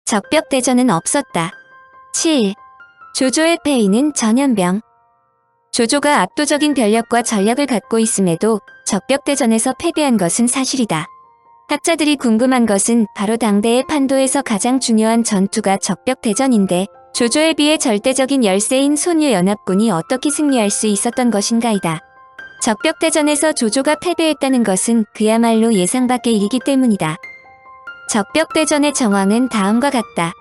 적벽대전은 없었다. 7. 조조의 패위는 전염병. 조조가 압도적인 병력과 전략을 갖고 있음에도 적벽대전에서 패배한 것은 사실이다. 학자들이 궁금한 것은 바로 당대의 판도에서 가장 중요한 전투가 적벽대전인데 조조에 비해 절대적인 열세인 손유연합군이 어떻게 승리할 수 있었던 것인가이다. 적벽대전에서 조조가 패배했다는 것은 그야말로 예상 밖의 일이기 때문이다. 적벽대전의 정황은 다음과 같다.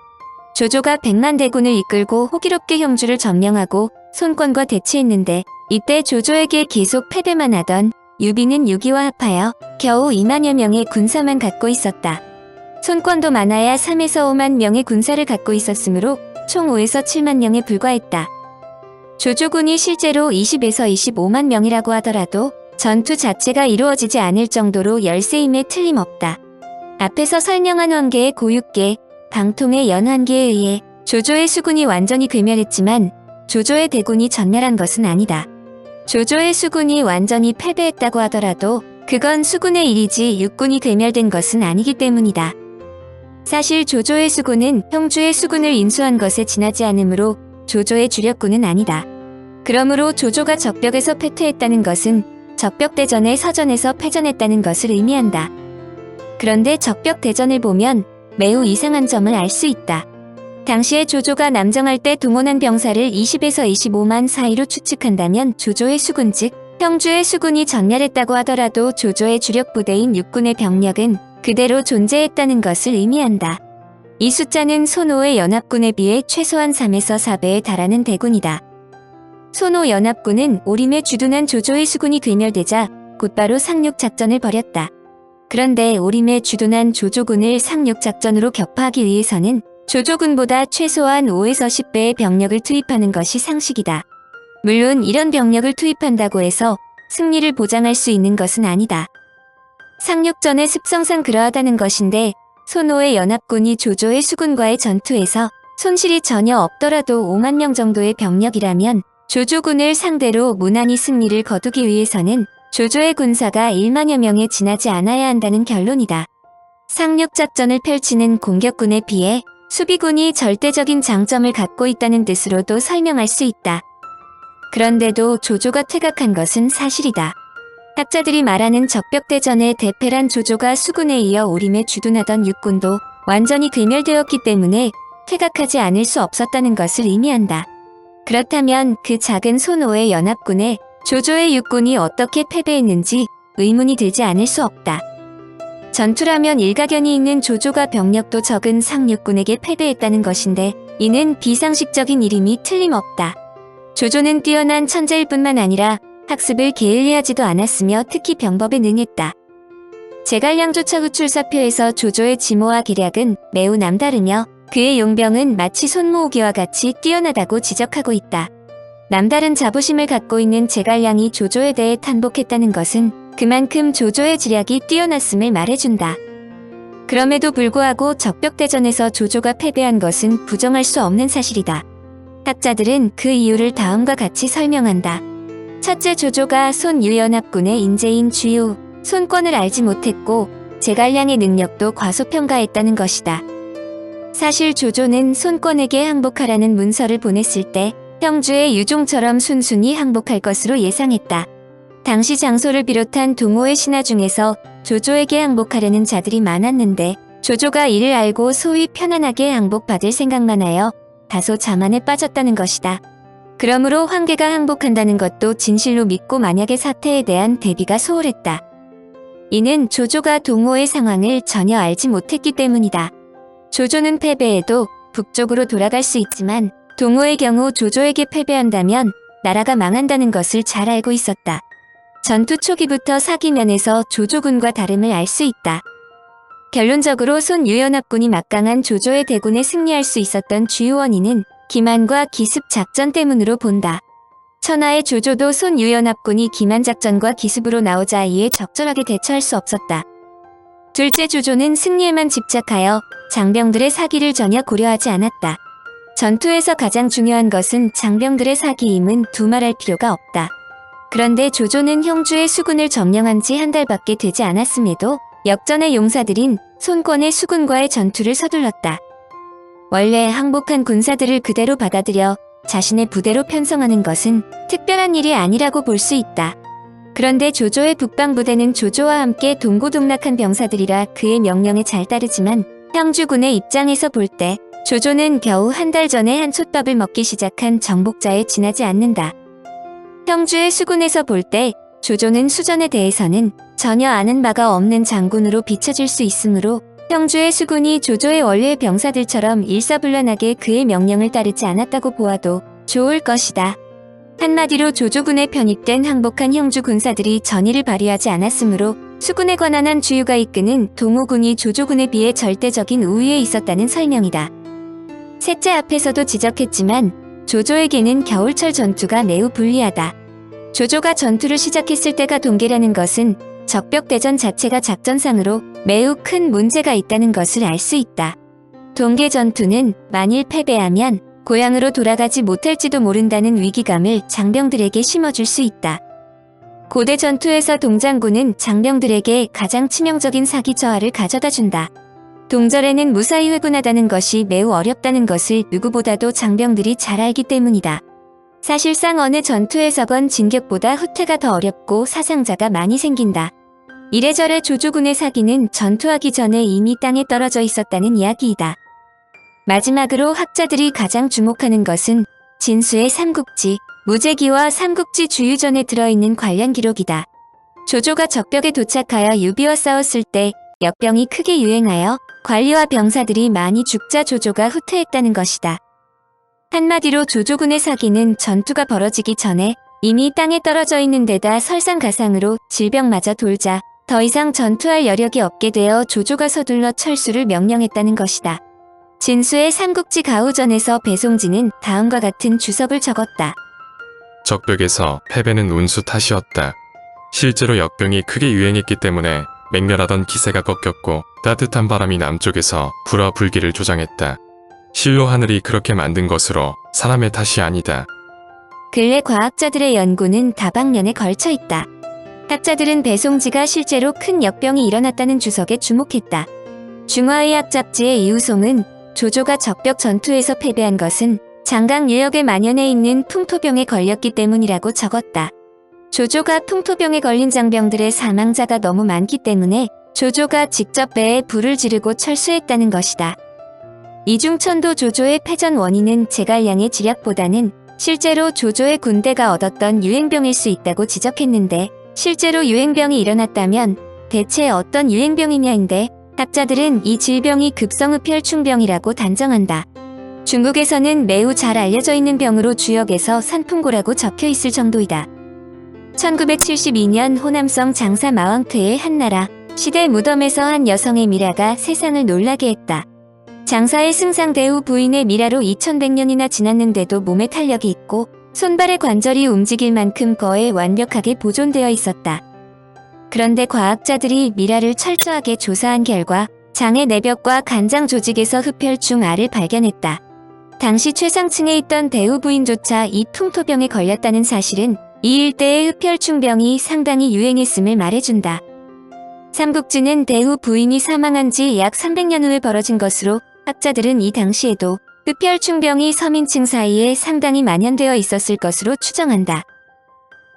조조가 100만 대군을 이끌고 호기롭게 형주를 점령하고 손권과 대치했는데 이때 조조에게 계속 패배만 하던 유비는 유기와 합하여 겨우 2만여 명의 군사만 갖고 있었다. 손권도 많아야 3에서 5만 명의 군사를 갖고 있었으므로 총 5에서 7만 명에 불과했다. 조조군이 실제로 20에서 25만 명이라고 하더라도 전투 자체가 이루어지지 않을 정도로 열세임에 틀림없다. 앞에서 설명한 원계의 고육계, 방통의 연환계에 의해 조조의 수군이 완전히 괴멸했지만 조조의 대군이 전멸한 것은 아니다. 조조의 수군이 완전히 패배했다고 하더라도 그건 수군의 일이지 육군이 괴멸된 것은 아니기 때문이다. 사실 조조의 수군은 형주의 수군을 인수한 것에 지나지 않으므로 조조의 주력군은 아니다. 그러므로 조조가 적벽에서 패퇴했다는 것은 적벽대전의 서전에서 패전했다는 것을 의미한다. 그런데 적벽대전을 보면 매우 이상한 점을 알 수 있다. 당시에 조조가 남정할 때 동원한 병사를 20에서 25만 사이로 추측한다면 조조의 수군 즉 형주의 수군이 전멸했다고 하더라도 조조의 주력 부대인 육군의 병력은 그대로 존재했다는 것을 의미한다. 이 숫자는 손오의 연합군에 비해 최소한 3에서 4배에 달하는 대군이다. 손오 연합군은 오림에 주둔한 조조의 수군이 괴멸되자 곧바로 상륙작전을 벌였다. 그런데 오림에 주둔한 조조군을 상륙작전으로 격파하기 위해서는 조조군보다 최소한 5에서 10배의 병력을 투입하는 것이 상식이다. 물론 이런 병력을 투입한다고 해서 승리를 보장할 수 있는 것은 아니다. 상륙전의 습성상 그러하다는 것인데 손오의 연합군이 조조의 수군과의 전투에서 손실이 전혀 없더라도 5만 명 정도의 병력이라면 조조군을 상대로 무난히 승리를 거두기 위해서는 조조의 군사가 1만여 명에 지나지 않아야 한다는 결론이다. 상륙작전을 펼치는 공격군에 비해 수비군이 절대적인 장점을 갖고 있다는 뜻으로도 설명할 수 있다. 그런데도 조조가 퇴각한 것은 사실이다. 학자들이 말하는 적벽대전의 대패란 조조가 수군에 이어 오림에 주둔하던 육군도 완전히 괴멸되었기 때문에 퇴각하지 않을 수 없었다는 것을 의미한다. 그렇다면 그 작은 손오의 연합군에 조조의 육군이 어떻게 패배했는지 의문이 들지 않을 수 없다. 전투라면 일가견이 있는 조조가 병력도 적은 상육군에게 패배했다는 것인데 이는 비상식적인 일임이 틀림없다. 조조는 뛰어난 천재일 뿐만 아니라 학습을 게을리하지도 않았으며 특히 병법에 능했다. 제갈량조차 후출사표에서 조조의 지모와 기략은 매우 남다르며 그의 용병은 마치 손모으기와 같이 뛰어나다고 지적하고 있다. 남다른 자부심을 갖고 있는 제갈량이 조조에 대해 탄복했다는 것은 그만큼 조조의 지략이 뛰어났음을 말해준다. 그럼에도 불구하고 적벽대전에서 조조가 패배한 것은 부정할 수 없는 사실이다. 학자들은 그 이유를 다음과 같이 설명한다. 첫째, 조조가 손유연합군의 인재인 주유, 손권을 알지 못했고 제갈량의 능력도 과소평가했다는 것이다. 사실 조조는 손권에게 항복하라는 문서를 보냈을 때 형주의 유종처럼 순순히 항복할 것으로 예상했다. 당시 장소를 비롯한 동호의 신하 중에서 조조에게 항복하려는 자들이 많았는데 조조가 이를 알고 소위 편안하게 항복받을 생각만 하여 다소 자만에 빠졌다는 것이다. 그러므로 황계가 항복한다는 것도 진실로 믿고 만약의 사태에 대한 대비가 소홀했다. 이는 조조가 동호의 상황을 전혀 알지 못했기 때문이다. 조조는 패배해도 북쪽으로 돌아갈 수 있지만 동호의 경우 조조에게 패배한다면 나라가 망한다는 것을 잘 알고 있었다. 전투 초기부터 사기면에서 조조군과 다름을 알 수 있다. 결론적으로 손유연합군이 막강한 조조의 대군에 승리할 수 있었던 주요 원인은 기만과 기습 작전 때문으로 본다. 천하의 조조도 손유연합군이 기만 작전과 기습으로 나오자 이에 적절하게 대처할 수 없었다. 둘째, 조조는 승리에만 집착하여 장병들의 사기를 전혀 고려하지 않았다. 전투에서 가장 중요한 것은 장병들의 사기임은 두말할 필요가 없다. 그런데 조조는 형주의 수군을 점령한 지 한 달밖에 되지 않았음에도 역전의 용사들인 손권의 수군과의 전투를 서둘렀다. 원래 항복한 군사들을 그대로 받아들여 자신의 부대로 편성하는 것은 특별한 일이 아니라고 볼 수 있다. 그런데 조조의 북방부대는 조조와 함께 동고동락한 병사들이라 그의 명령에 잘 따르지만 형주군의 입장에서 볼 때 조조는 겨우 한 달 전에 한 솥밥을 먹기 시작한 정복자에 지나지 않는다. 형주의 수군에서 볼 때 조조는 수전에 대해서는 전혀 아는 바가 없는 장군으로 비춰질 수 있으므로 형주의 수군이 조조의 원래 병사들처럼 일사불란하게 그의 명령을 따르지 않았다고 보아도 좋을 것이다. 한마디로 조조군에 편입된 항복한 형주 군사들이 전의를 발휘하지 않았으므로 수군에 관한 한 주유가 이끄는 동호군이 조조군에 비해 절대적인 우위에 있었다는 설명이다. 셋째 앞에서도 지적했지만 조조에게는 겨울철 전투가 매우 불리하다. 조조가 전투를 시작했을 때가 동계라는 것은 적벽대전 자체가 작전상으로 매우 큰 문제가 있다는 것을 알 수 있다. 동계 전투는 만일 패배하면 고향으로 돌아가지 못할지도 모른다는 위기감을 장병들에게 심어줄 수 있다. 고대 전투에서 동장군은 장병들에게 가장 치명적인 사기 저하를 가져다 준다. 동절에는 무사히 회군하다는 것이 매우 어렵다는 것을 누구보다도 장병들이 잘 알기 때문이다. 사실상 어느 전투에서건 진격보다 후퇴가 더 어렵고 사상자가 많이 생긴다. 이래저래 조조군의 사기는 전투하기 전에 이미 땅에 떨어져 있었다는 이야기이다. 마지막으로 학자들이 가장 주목하는 것은 진수의 삼국지, 무제기와 삼국지 주유전에 들어있는 관련 기록이다. 조조가 적벽에 도착하여 유비와 싸웠을 때 역병이 크게 유행하여 관리와 병사들이 많이 죽자 조조가 후퇴했다는 것이다. 한마디로 조조군의 사기는 전투가 벌어지기 전에 이미 땅에 떨어져 있는 데다 설상가상으로 질병마저 돌자 더 이상 전투할 여력이 없게 되어 조조가 서둘러 철수를 명령했다는 것이다. 진수의 삼국지 가우전에서 배송진은 다음과 같은 주석을 적었다. 적벽에서 패배는 운수 탓이었다. 실제로 역병이 크게 유행했기 때문에 맹렬하던 기세가 꺾였고 따뜻한 바람이 남쪽에서 불어 불기를 조장했다. 실로 하늘이 그렇게 만든 것으로 사람의 탓이 아니다. 근래 과학자들의 연구는 다방면에 걸쳐 있다. 학자들은 배송지가 실제로 큰 역병이 일어났다는 주석에 주목했다. 중화의학 잡지의 이우송은 조조가 적벽 전투에서 패배한 것은 장강 유역에 만연해 있는 풍토병에 걸렸기 때문이라고 적었다. 조조가 풍토병에 걸린 장병들의 사망자가 너무 많기 때문에 조조가 직접 배에 불을 지르고 철수했다는 것이다. 이중천도 조조의 패전 원인은 제갈량의 지략보다는 실제로 조조의 군대가 얻었던 유행병일 수 있다고 지적했는데 실제로 유행병이 일어났다면 대체 어떤 유행병이냐인데 학자들은 이 질병이 급성흡혈충병이라고 단정한다. 중국에서는 매우 잘 알려져 있는 병으로 주역에서 산풍고라고 적혀 있을 정도이다. 1972년 호남성 장사 마왕퇴의 한나라 시대 무덤에서 한 여성의 미라가 세상을 놀라게 했다. 장사의 승상대우 부인의 미라로 2100년이나 지났는데도 몸에 탄력이 있고 손발의 관절이 움직일 만큼 거에 완벽하게 보존되어 있었다. 그런데 과학자들이 미라를 철저하게 조사한 결과 장의 내벽과 간장 조직에서 흡혈충 알을 발견했다. 당시 최상층에 있던 대우 부인조차 이 풍토병에 걸렸다는 사실은 이 일대의 흡혈충병이 상당히 유행했음을 말해준다. 삼국지는 대우 부인이 사망한 지 약 300년 후에 벌어진 것으로 학자들은 이 당시에도 흡혈충병이 서민층 사이에 상당히 만연되어 있었을 것으로 추정한다.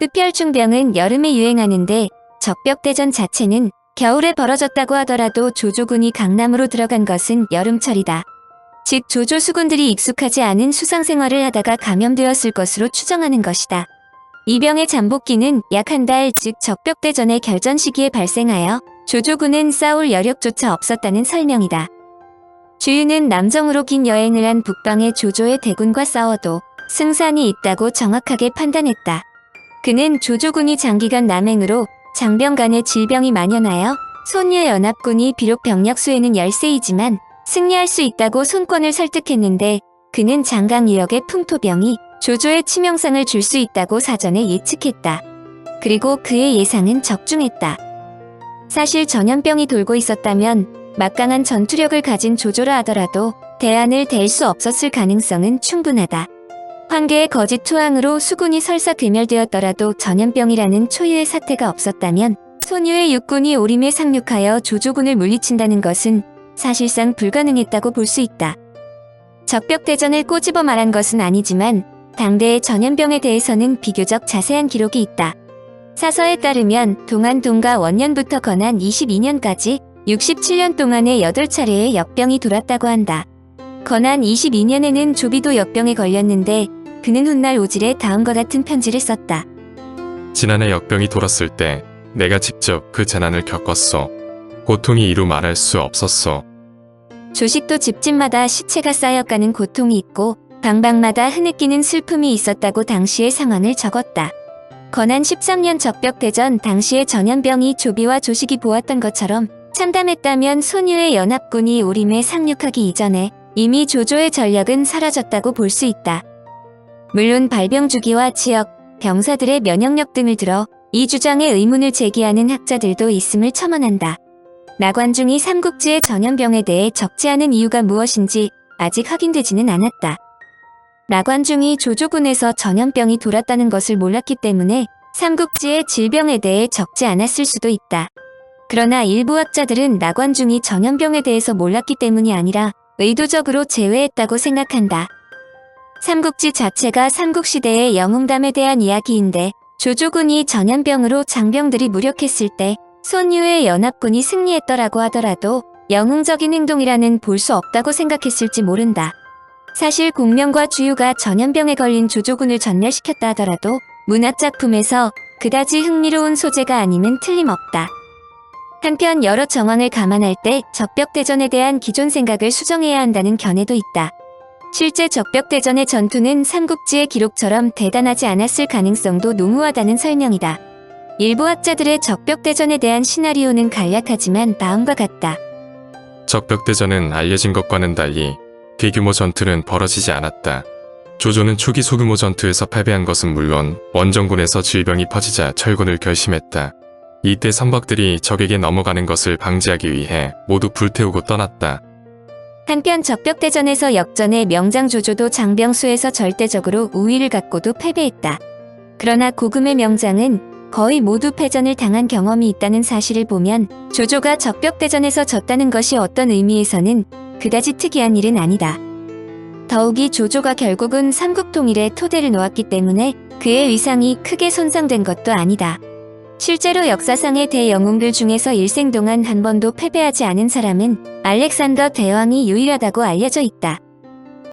흡혈충병은 여름에 유행하는데 적벽대전 자체는 겨울에 벌어졌다고 하더라도 조조군이 강남으로 들어간 것은 여름철이다. 즉 조조 수군들이 익숙하지 않은 수상생활을 하다가 감염되었을 것으로 추정하는 것이다. 이 병의 잠복기는 약 한 달, 즉 적벽대전의 결전 시기에 발생하여 조조군은 싸울 여력조차 없었다는 설명이다. 주유는 남정으로 긴 여행을 한 북방의 조조의 대군과 싸워도 승산이 있다고 정확하게 판단했다. 그는 조조군이 장기간 남행으로 장병 간의 질병이 만연하여 손유연합군이 비록 병력 수에는 열세이지만 승리할 수 있다고 손권을 설득했는데 그는 장강 유역의 풍토병이 조조의 치명상을 줄 수 있다고 사전에 예측했다. 그리고 그의 예상은 적중했다. 사실 전염병이 돌고 있었다면 막강한 전투력을 가진 조조라 하더라도 대안을 댈 수 없었을 가능성은 충분하다. 황계의 거짓 투항으로 수군이 설사 괴멸되었더라도 전염병이라는 초유의 사태가 없었다면 손유의 육군이 오림에 상륙하여 조조군을 물리친다는 것은 사실상 불가능했다고 볼 수 있다. 적벽대전을 꼬집어 말한 것은 아니지만 당대의 전염병에 대해서는 비교적 자세한 기록이 있다. 사서에 따르면 동안 동가 원년부터 건한 22년까지 67년 동안에 8차례의 역병이 돌았다고 한다. 건한 22년에는 조비도 역병에 걸렸는데 그는 훗날 오질에 다음과 같은 편지를 썼다. 지난해 역병이 돌았을 때 내가 직접 그 재난을 겪었소. 고통이 이루 말할 수 없었소. 조식도 집집마다 시체가 쌓여가는 고통이 있고 방방마다 흐느끼는 슬픔이 있었다고 당시의 상황을 적었다. 건한 13년 적벽대전 당시의 전염병이 조비와 조식이 보았던 것처럼 참담했다면 손유의 연합군이 오림에 상륙하기 이전에 이미 조조의 전력은 사라졌다고 볼 수 있다. 물론 발병 주기와 지역, 병사들의 면역력 등을 들어 이 주장에 의문을 제기하는 학자들도 있음을 첨언한다. 나관중이 삼국지의 전염병에 대해 적지 않은 이유가 무엇인지 아직 확인되지는 않았다. 나관중이 조조군에서 전염병이 돌았다는 것을 몰랐기 때문에 삼국지의 질병에 대해 적지 않았을 수도 있다. 그러나 일부 학자들은 나관중이 전염병에 대해서 몰랐기 때문이 아니라 의도적으로 제외했다고 생각한다. 삼국지 자체가 삼국시대의 영웅담에 대한 이야기인데 조조군이 전염병으로 장병들이 무력했을 때 손유의 연합군이 승리했더라고 하더라도 영웅적인 행동이라는 볼 수 없다고 생각했을지 모른다. 사실 공명과 주유가 전염병에 걸린 조조군을 전멸시켰다 하더라도 문학작품에서 그다지 흥미로운 소재가 아님은 틀림없다. 한편 여러 정황을 감안할 때 적벽대전에 대한 기존 생각을 수정해야 한다는 견해도 있다. 실제 적벽대전의 전투는 삼국지의 기록처럼 대단하지 않았을 가능성도 농후하다는 설명이다. 일부 학자들의 적벽대전에 대한 시나리오는 간략하지만 다음과 같다. 적벽대전은 알려진 것과는 달리 대규모 전투는 벌어지지 않았다. 조조는 초기 소규모 전투에서 패배한 것은 물론 원정군에서 질병이 퍼지자 철군을 결심했다. 이때 선박들이 적에게 넘어가는 것을 방지하기 위해 모두 불태우고 떠났다. 한편 적벽대전에서 역전의 명장 조조도 장병수에서 절대적으로 우위를 갖고도 패배했다. 그러나 고금의 명장은 거의 모두 패전을 당한 경험이 있다는 사실을 보면 조조가 적벽대전에서 졌다는 것이 어떤 의미에서는 그다지 특이한 일은 아니다. 더욱이 조조가 결국은 삼국통일의 토대를 놓았기 때문에 그의 위상이 크게 손상된 것도 아니다. 실제로 역사상의 대영웅들 중에서 일생 동안 한 번도 패배하지 않은 사람은 알렉산더 대왕이 유일하다고 알려져 있다.